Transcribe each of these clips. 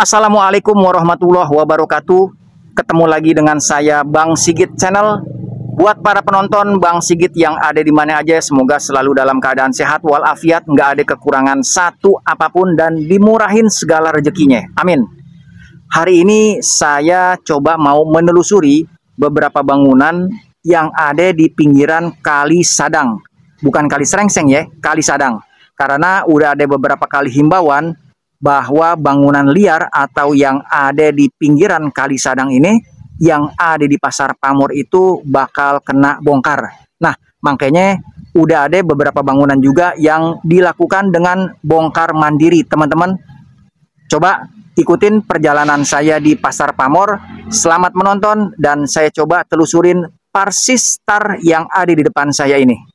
Assalamualaikum warahmatullahi wabarakatuh. Ketemu lagi dengan saya Bang Sigit Channel. Buat para penonton Bang Sigit yang ada di mana aja, semoga selalu dalam keadaan sehat walafiat, nggak ada kekurangan satu apapun, dan dimurahin segala rezekinya. Amin. Hari ini saya coba mau menelusuri beberapa bangunan yang ada di pinggiran Kali Sadang. Bukan Kali Srengseng ya, Kali Sadang. Karena udah ada beberapa kali himbauan bahwa bangunan liar atau yang ada di pinggiran Kali Sadang ini, yang ada di Pasar Pamor itu bakal kena bongkar. Nah, makanya udah ada beberapa bangunan juga yang dilakukan dengan bongkar mandiri, teman-teman. Coba ikutin perjalanan saya di Pasar Pamor. Selamat menonton, dan saya coba telusurin Parsistar yang ada di depan saya ini.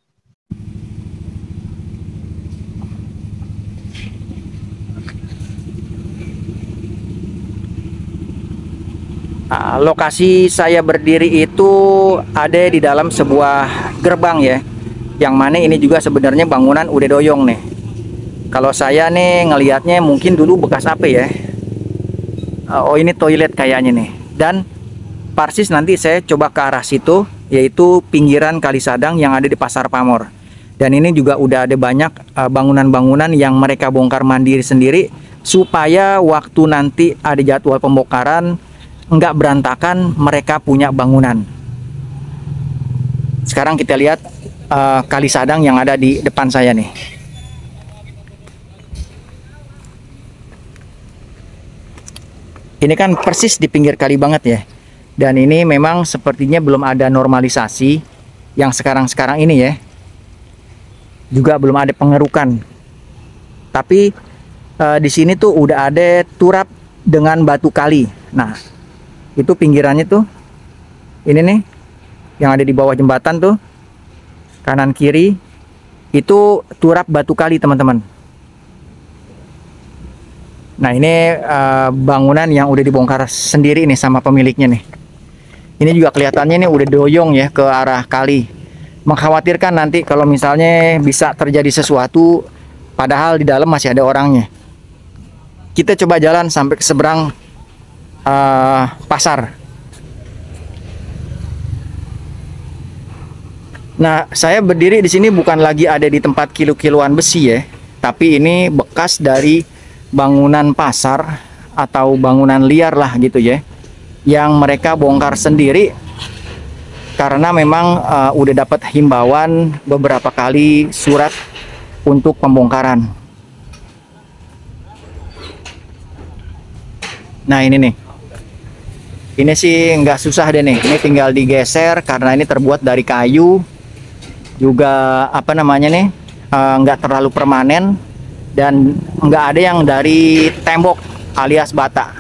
Nah, lokasi saya berdiri itu ada di dalam sebuah gerbang ya, yang mana ini juga sebenarnya bangunan udah doyong nih. Kalau saya nih ngelihatnya mungkin dulu bekas apa ya. Oh, ini toilet kayaknya nih. Dan persis nanti saya coba ke arah situ, yaitu pinggiran Kali Sadang yang ada di Pasar Pamor. Dan ini juga udah ada banyak bangunan-bangunan yang mereka bongkar mandiri sendiri, supaya waktu nanti ada jadwal pembongkaran nggak berantakan mereka punya bangunan. Sekarang kita lihat Kali Sadang yang ada di depan saya nih. Ini kan persis di pinggir kali banget ya. Dan ini memang sepertinya belum ada normalisasi yang sekarang-sekarang ini ya. Juga belum ada pengerukan. Tapi di sini tuh udah ada turap dengan batu kali. Nah, itu pinggirannya tuh ini nih yang ada di bawah jembatan tuh, kanan kiri itu turap batu kali, teman-teman. Nah, ini bangunan yang udah dibongkar sendiri nih sama pemiliknya nih. Ini juga kelihatannya nih udah doyong ya ke arah kali. Mengkhawatirkan nanti kalau misalnya bisa terjadi sesuatu padahal di dalam masih ada orangnya. Kita coba jalan sampai ke seberang pasar. Nah, saya berdiri di sini bukan lagi ada di tempat kilo-kiloan besi ya, tapi ini bekas dari bangunan pasar atau bangunan liar lah gitu ya, yang mereka bongkar sendiri karena memang udah dapat himbauan beberapa kali surat untuk pembongkaran. Nah, ini nih. Ini sih nggak susah deh nih, ini tinggal digeser karena ini terbuat dari kayu, juga apa namanya nih, nggak terlalu permanen, dan nggak ada yang dari tembok alias bata.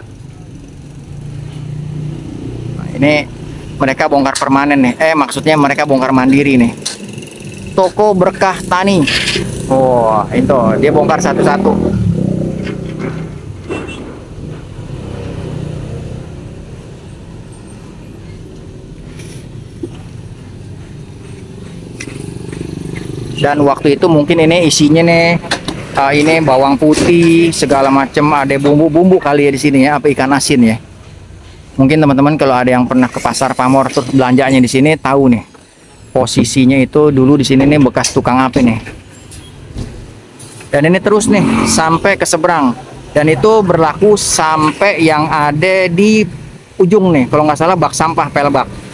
Nah, ini mereka bongkar permanen nih, maksudnya mereka bongkar mandiri nih. Toko Berkah Tani, oh itu dia bongkar satu-satu. Dan waktu itu mungkin ini isinya nih, ini bawang putih segala macam, ada bumbu-bumbu kali ya di sini ya, apa ikan asin ya. Mungkin teman-teman kalau ada yang pernah ke Pasar Pamor terus belanjanya di sini tahu nih, posisinya itu dulu di sini nih bekas tukang api nih. Dan ini terus nih sampai ke seberang, dan itu berlaku sampai yang ada di ujung nih, kalau nggak salah bak sampah Pelbak.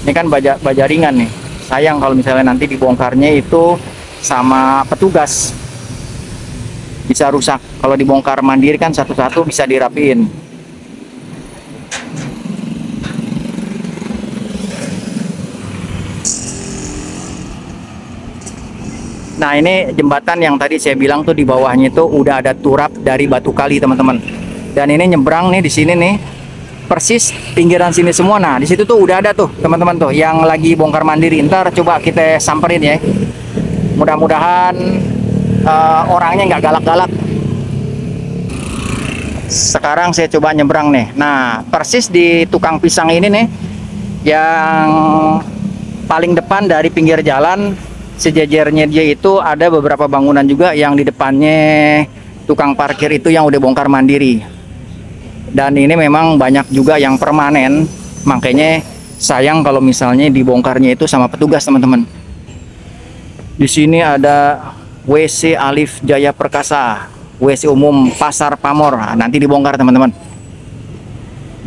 Ini kan baja ringan nih. Sayang kalau misalnya nanti dibongkarnya itu sama petugas, bisa rusak. Kalau dibongkar mandiri kan satu-satu bisa dirapiin. Nah, ini jembatan yang tadi saya bilang tuh di bawahnya itu udah ada turap dari batu kali, teman-teman. Dan ini nyebrang nih di sini nih. Persis pinggiran sini semua. Nah, di situ tuh udah ada tuh, teman-teman tuh yang lagi bongkar mandiri. Ntar coba kita samperin ya. Mudah-mudahan orangnya nggak galak-galak. Sekarang saya coba nyebrang nih. Nah, persis di tukang pisang ini nih, yang paling depan dari pinggir jalan, sejajarnya dia itu ada beberapa bangunan juga yang di depannya tukang parkir itu yang udah bongkar mandiri. Dan ini memang banyak juga yang permanen, makanya sayang kalau misalnya dibongkarnya itu sama petugas, teman-teman. Di sini ada WC Alif Jaya Perkasa, WC umum Pasar Pamor. Nah, nanti dibongkar, teman-teman.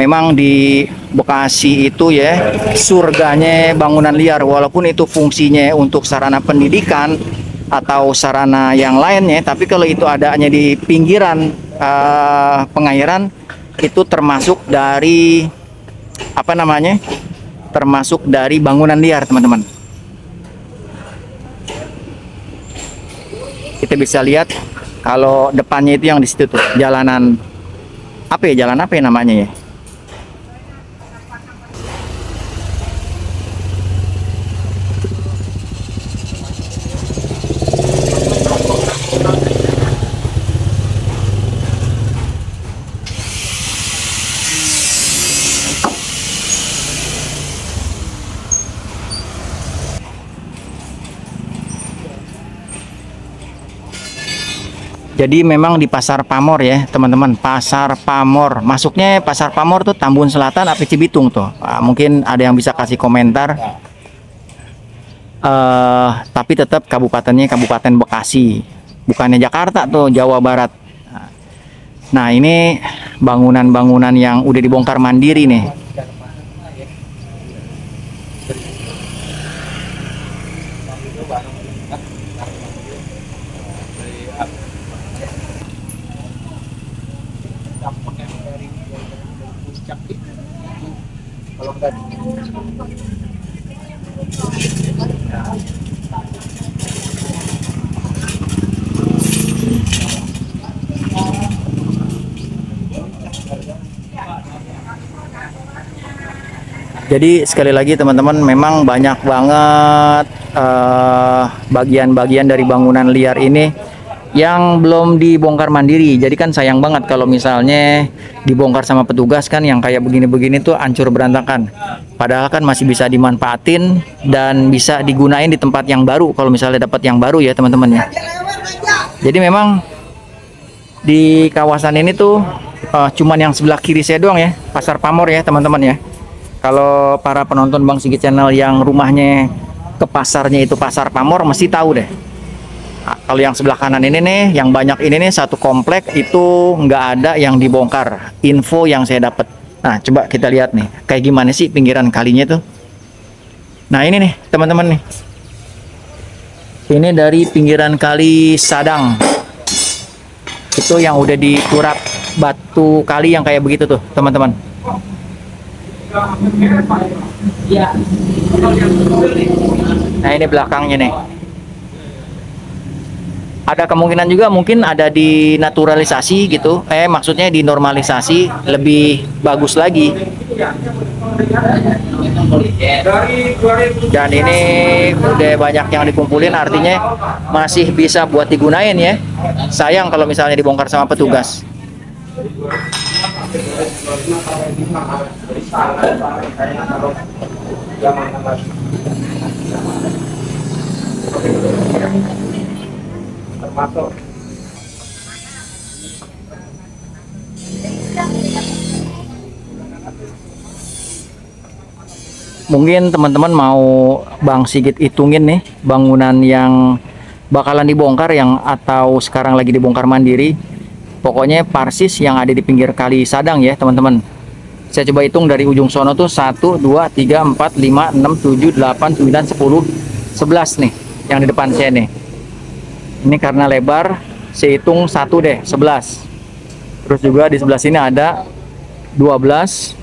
Memang di Bekasi itu ya surganya bangunan liar, walaupun itu fungsinya untuk sarana pendidikan atau sarana yang lainnya, tapi kalau itu adanya di pinggiran pengairan, itu termasuk dari apa namanya, termasuk dari bangunan liar, teman-teman. Kita bisa lihat kalau depannya itu yang di situ tuh jalanan apa ya, jalan apa ya namanya ya. Jadi memang di Pasar Pamor ya, teman-teman. Pasar Pamor. Masuknya Pasar Pamor tuh Tambun Selatan apa Cibitung tuh? Mungkin ada yang bisa kasih komentar. Tapi tetap kabupatennya Kabupaten Bekasi. Bukannya Jakarta tuh, Jawa Barat. Nah, ini bangunan-bangunan yang udah dibongkar mandiri nih. Jadi sekali lagi teman-teman, memang banyak banget bagian-bagian dari bangunan liar ini yang belum dibongkar mandiri. Jadi kan sayang banget kalau misalnya dibongkar sama petugas kan, yang kayak begini-begini tuh hancur berantakan. Padahal kan masih bisa dimanfaatin dan bisa digunain di tempat yang baru kalau misalnya dapat yang baru ya, teman-teman ya. Jadi memang di kawasan ini tuh cuman yang sebelah kiri saya doang ya, Pasar Pamor ya, teman-teman ya. Kalau para penonton Bang Sigit Channel yang rumahnya ke pasarnya itu Pasar Pamor mesti tahu deh. Nah, kalau yang sebelah kanan ini nih, yang banyak ini nih, satu komplek itu nggak ada yang dibongkar. Info yang saya dapat. Nah, coba kita lihat nih, kayak gimana sih pinggiran kalinya tuh. Nah, ini nih, teman-teman nih. Ini dari pinggiran kali Sadang. Itu yang udah diturap batu kali yang kayak begitu tuh, teman-teman. Nah, ini belakangnya nih. Ada kemungkinan juga mungkin ada dinaturalisasi gitu, maksudnya dinormalisasi lebih bagus lagi. Dan ini udah banyak yang dikumpulin, artinya masih bisa buat digunain ya. Sayang kalau misalnya dibongkar sama petugas. Mungkin teman-teman mau Bang Sigit hitungin nih bangunan yang bakalan dibongkar yang atau sekarang lagi dibongkar mandiri. Pokoknya persis yang ada di pinggir kali Sadang ya, teman-teman. Saya coba hitung dari ujung sono tuh 1, 2, 3, 4, 5, 6, 7, 8, 9, 10, 11 nih yang di depan saya nih. Ini karena lebar, saya hitung 1 deh, 11. Terus juga di sebelah sini ada 12,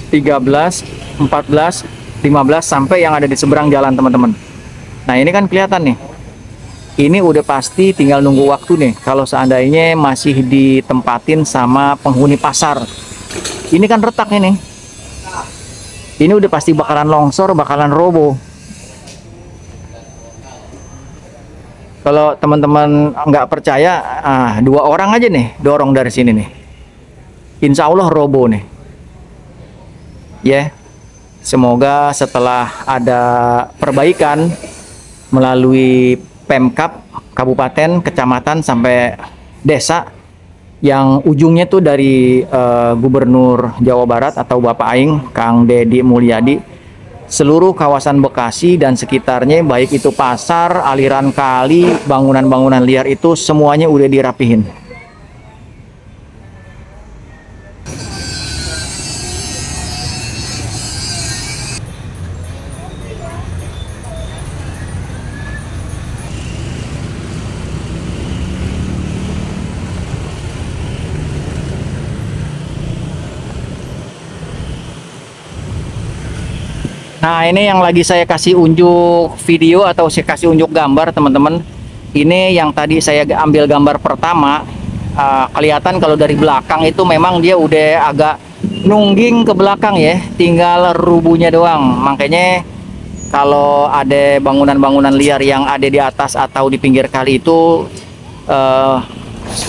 13, 14, 15 sampai yang ada di seberang jalan, teman-teman. Nah, ini kan kelihatan nih. Ini udah pasti tinggal nunggu waktu nih kalau seandainya masih ditempatin sama penghuni pasar. Ini kan retak ini. Ini udah pasti bakalan longsor, bakalan roboh. Kalau teman-teman nggak percaya, 2 orang aja nih dorong dari sini nih. Insya Allah roboh nih. Ya, semoga setelah ada perbaikan melalui Pemkab, kabupaten, kecamatan, sampai desa, yang ujungnya tuh dari Gubernur Jawa Barat atau Bapak Aing, Kang Deddy Mulyadi, seluruh kawasan Bekasi dan sekitarnya, baik itu pasar, aliran kali, bangunan-bangunan liar itu semuanya udah dirapihin. Nah, ini yang lagi saya kasih unjuk video atau saya kasih unjuk gambar, teman-teman. Ini yang tadi saya ambil gambar pertama. Kelihatan kalau dari belakang itu memang dia udah agak nungging ke belakang ya, tinggal rubuhnya doang. Makanya kalau ada bangunan-bangunan liar yang ada di atas atau di pinggir kali itu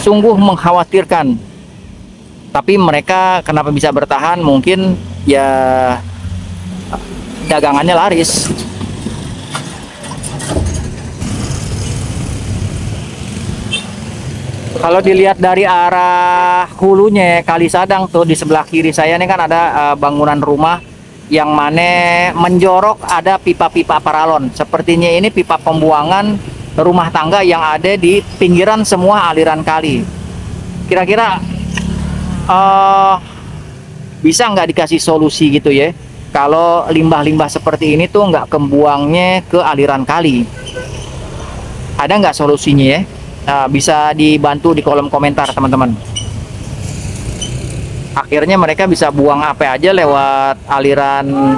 sungguh mengkhawatirkan. Tapi mereka kenapa bisa bertahan? Mungkin ya dagangannya laris. Kalau dilihat dari arah hulunya Kali Sadang tuh, di sebelah kiri saya ini kan ada bangunan rumah yang mana menjorok ada pipa-pipa paralon. Sepertinya ini pipa pembuangan rumah tangga yang ada di pinggiran semua aliran kali. Kira-kira bisa nggak dikasih solusi gitu ya? Kalau limbah-limbah seperti ini tuh nggak kebuangnya ke aliran kali, ada nggak solusinya ya? Bisa dibantu di kolom komentar, teman-teman. Akhirnya mereka bisa buang apa aja lewat aliran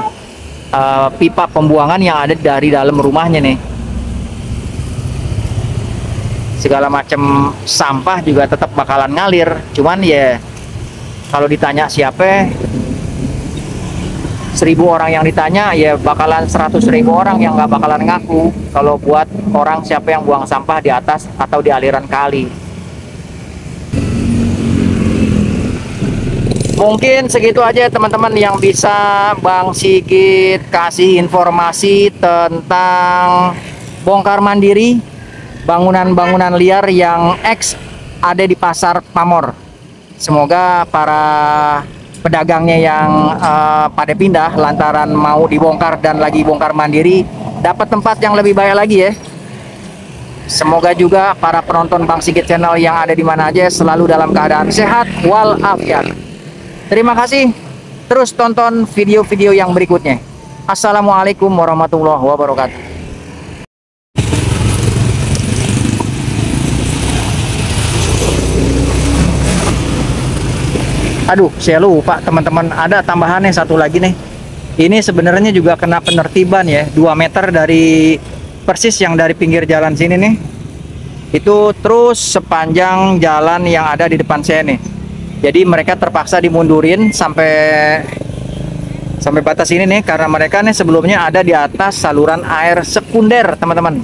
pipa pembuangan yang ada dari dalam rumahnya nih. Segala macam sampah juga tetap bakalan ngalir. Cuman ya kalau ditanya siapa, 1000 orang yang ditanya, ya bakalan 100.000 orang yang nggak bakalan ngaku kalau buat orang siapa yang buang sampah di atas atau di aliran kali. Mungkin segitu aja teman-teman yang bisa Bang Sigit kasih informasi tentang bongkar mandiri bangunan-bangunan liar yang ada di Pasar Pamor. Semoga para pedagangnya yang pada pindah lantaran mau dibongkar dan lagi bongkar mandiri dapat tempat yang lebih baik lagi ya. Semoga juga para penonton Bang Sigit channel yang ada di mana aja selalu dalam keadaan sehat walafiat. Terima kasih, terus tonton video-video yang berikutnya. Assalamualaikum warahmatullahi wabarakatuh. Aduh, saya lupa teman-teman, ada tambahannya satu lagi nih. Ini sebenarnya juga kena penertiban ya, 2 meter dari persis yang dari pinggir jalan sini nih. Itu terus sepanjang jalan yang ada di depan saya nih. Jadi mereka terpaksa dimundurin sampai batas ini nih, karena mereka nih sebelumnya ada di atas saluran air sekunder, teman-teman.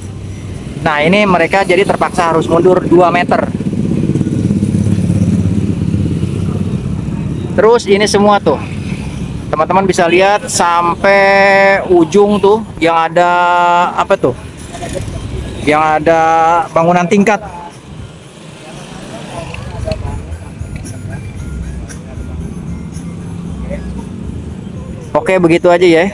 Nah, ini mereka jadi terpaksa harus mundur 2 meter. Terus ini semua tuh teman-teman bisa lihat sampai ujung tuh yang ada apa tuh, yang ada bangunan tingkat. Oke, begitu aja ya.